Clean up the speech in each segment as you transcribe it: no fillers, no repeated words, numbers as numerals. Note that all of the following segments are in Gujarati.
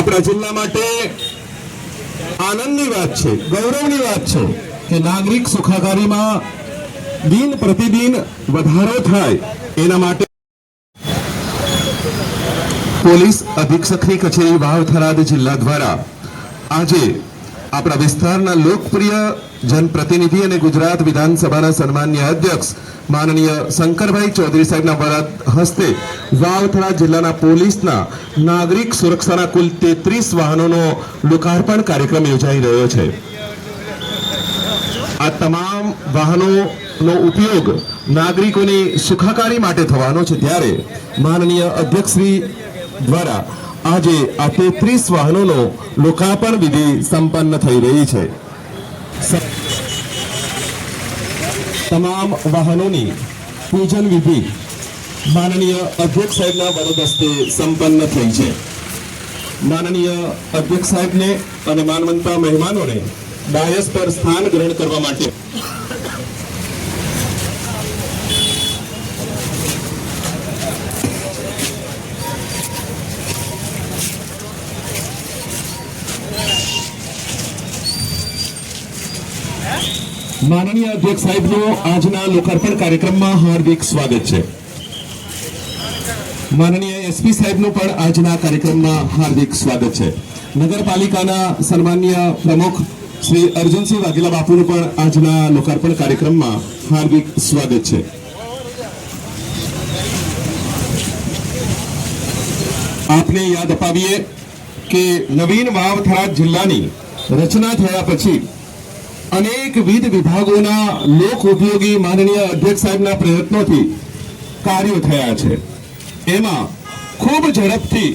આપણા જિલ્લા માટે આનંદની વાત છે, ગૌરવની વાત છે કે નાગરિક સુખાકારીમાં દિન પ્રતિદિન વધારો થાય એના માટે પોલીસ અધિક્ષકની કચેરી વાવ થરાદ જિલ્લા દ્વારા આજે આપણા વિસ્તારના લોકપ્રિય જનપ્રતિનિધિ અને ગુજરાત વિધાનસભાના સન્માનીય અધ્યક્ષ માનનીય શંકરભાઈ ચૌધરી સાહેબના વરદ હસ્તે વાવ થરાદ જિલ્લાના પોલીસના નાગરિક સુરક્ષાના કુલ 33 વાહનોનો લોકાર્પણ કાર્યક્રમ યોજાઈ રહ્યો છે। આ તમામ વાહનોનો ઉપયોગ નાગરિકોની સુખાકારી માટે થવાનો છે, ત્યારે માનનીય અધ્યક્ષશ્રી દ્વારા આજે આ 33 વાહનોનો લોકાર્પણ વિધિ સંપન્ન થઈ રહી છે। તમામ વાહનોની પૂજન વિધિ માનનીય અધ્યક્ષ સાહેબના વરદ હસ્તે સંપન્ન થઈ છે। માનનીય અધ્યક્ષ સાહેબને અને માનવંતા મહેમાનોને ડાયસ પર સ્થાન ગ્રહણ કરવા માટે માનનીય અધ્યક્ષ સાહેબનો આજના લોકાર્પણ કાર્યક્રમમાં હાર્દિક સ્વાગત છે। માનનીય એસપી સાહેબનું પણ આજના કાર્યક્રમમાં હાર્દિક સ્વાગત છે। નગરપાલિકાના સન્માનીય પ્રમુખ શ્રી અર્જુનસિંહ વાઘેલા બાપુનું પણ આજના લોકાર્પણ કાર્યક્રમમાં હાર્દિક સ્વાગત છે। આપને યાદ અપાવીએ કે નવીન વાવ થરાદ જિલ્લાની રચના થયા પછી અનેકવિધ વિભાગોના લોક ઉપયોગી માનનીય અધ્યક્ષ સાહેબના પ્રયત્નોથી કાર્યો થયા છે। એમાં ખૂબ ઝડપથી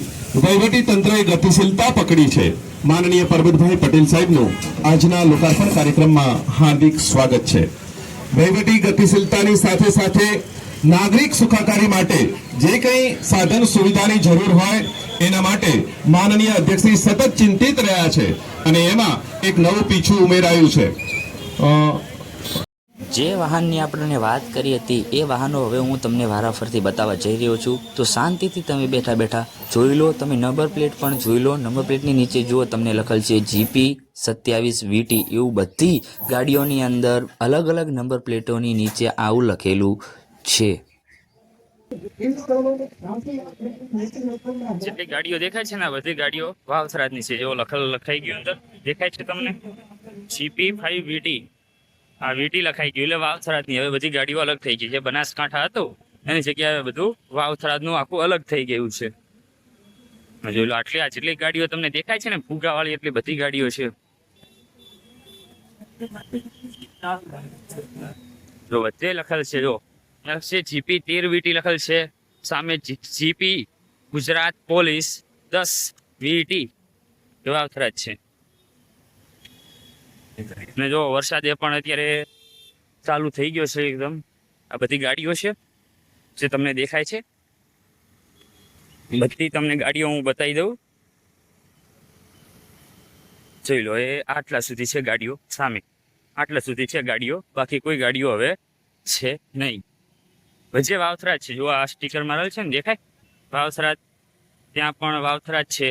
વહીવટી તંત્રએ ગતિશીલતા પકડી છે। માનનીય પરબતભાઈ પટેલ સાહેબનું આજના લોકાર્પણ કાર્યક્રમમાં હાર્દિક સ્વાગત છે। વહીવટી ગતિશીલતાની સાથે સાથે નાગરિક સુખાકારી માટે જે કંઈ સાધન સુવિધાની જરૂર હોય એના માટે માનનીય અધ્યક્ષશ્રી સતત ચિંતિત રહ્યા છે અને એમાં એક નવું પીછું ઉમેરાયું છે। જે વાહનની આપણને વાત કરી હતી એ વાહનો હવે હું તમને વારાફરતી બતાવવા જઈ રહ્યો છું, તો શાંતિથી તમે બેઠા બેઠા જોઈ લો। તમે નંબર પ્લેટ પણ જોઈ લો। નંબર પ્લેટની નીચે જુઓ તમને લખેલ છે GP 27VT। એવું બધી ગાડીઓની અંદર અલગ અલગ નંબર પ્લેટોની નીચે આવું લખેલું છે। જેટલી ગાડીઓ દેખાય છે ને બધી ગાડીઓ વાવ થરાદની છે। જેવો લખાઈ ગયું અંદર દેખાય છે તમને GP 5VT। આ VT લખાઈ ગયું એટલે વાવ થરાદની હવે બધી ગાડીઓ અલગ થઈ ગઈ છે। બનાસકાંઠા હતો એની જગ્યાએ બધું વાવ થરાદનું આખું અલગ થઈ ગયું છે। જોઈ લો આટલી જેટલી ગાડીઓ તમને દેખાય છે ને ફુગાવાળી એટલી બધી ગાડીઓ છે। જો બધે લખેલ છે, જો GP 13VT લખેલ છે, સામે GP Gujarat police 10VT Vav Tharad છે। ને જો વરસાદ એ પણ અત્યારે ચાલુ થઈ ગયો છે એકદમ। આ બધી ગાડીઓ છે જે તમને દેખાય છે, બધી તમને ગાડીઓ હું બતાવી દઉં। જોઈ લો એ આટલા સુધી છે ગાડીઓ, સામે આટલા સુધી છે ગાડીઓ, બાકી કોઈ ગાડીઓ હવે છે નહીં। વચ્ચે વાવ થરાદ છે, જો આ સ્ટીકર મારેલ છે ને દેખાય વાવ થરાદ, ત્યાં પણ વાવ થરાદ છે।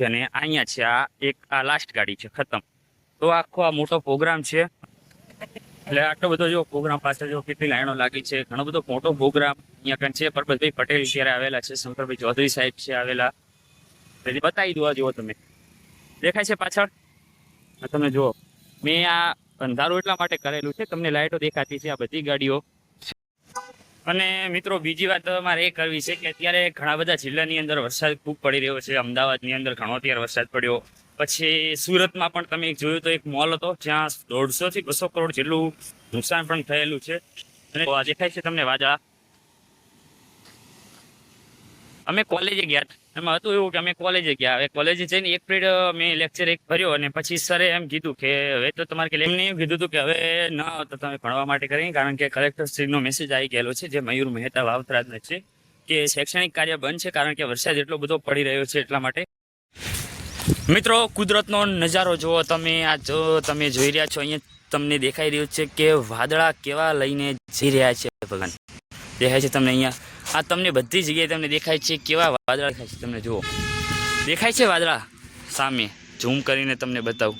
અને અહીંયા છે આ લાસ્ટ ગાડી છે, ખતમ। તો આખો આ મોટો પ્રોગ્રામ છે, એટલે આટલો બધો જો પ્રોગ્રામ પાછળ જો કેટલી લાઈનો લાગી છે, ઘણો બધો મોટો પ્રોગ્રામ અહીંયા કણ છે। પરબતભાઈ પટેલ ત્યારે આવેલા છે, શંકરભાઈ ચૌધરી સાહેબ છે આવેલા, બતાવી દો જુઓ તમે દેખાય છે પાછળ તમે જુઓ। મેં આ અંધારું એટલા માટે કરેલું છે, તમને લાઈટો દેખાતી છે આ બધી ગાડીઓ। અને મિત્રો બીજી વાત મારે એ કરવી છે કે અત્યારે ઘણા બધા જિલ્લાની અંદર વરસાદ ખૂબ પડી રહ્યો છે। અમદાવાદની અંદર ઘણો અત્યારે વરસાદ પડ્યો, પછી સુરતમાં પણ તમે જોયું તો એક મોલ હતો જ્યાં 150 થી 200 કરોડ જેટલું નુકસાન પણ થયેલું છે। અને આ દેખાય છે તમને વાદળા। અમે કોલેજે ગયા, એમાં હતું એવું કે અમે કોલેજે ગયા, હવે કોલેજે જઈને એક પીરિયડ મેં લેક્ચર એક ભર્યો અને પછી સરે એમ કીધું કે હવે તો તમારે એમને એમ કીધું હતું કે હવે ન તો તમે ભણવા માટે કરી, કારણ કે કલેક્ટરશ્રીનો મેસેજ આવી ગયેલો છે જે મયુર મહેતા વાવ થરાદનો છે કે શૈક્ષણિક કાર્ય બંધ છે, કારણ કે વરસાદ એટલો બધો પડી રહ્યો છે એટલા માટે। મિત્રો કુદરતનો નજારો જુઓ તમે, આ જો તમે જોઈ રહ્યા છો અહીંયા તમને દેખાઈ રહ્યું છે કે વાદળા કેવા લઈને જઈ રહ્યા છે ભગવાન। દેખાય છે તમને અહીંયા. આ તમને બધી જગ્યાએ તમને દેખાય છે કેવા વાદળા દેખાય છે તમને જુઓ. દેખાય છે વાદળા સામે ઝૂમ કરીને તમને બતાવું.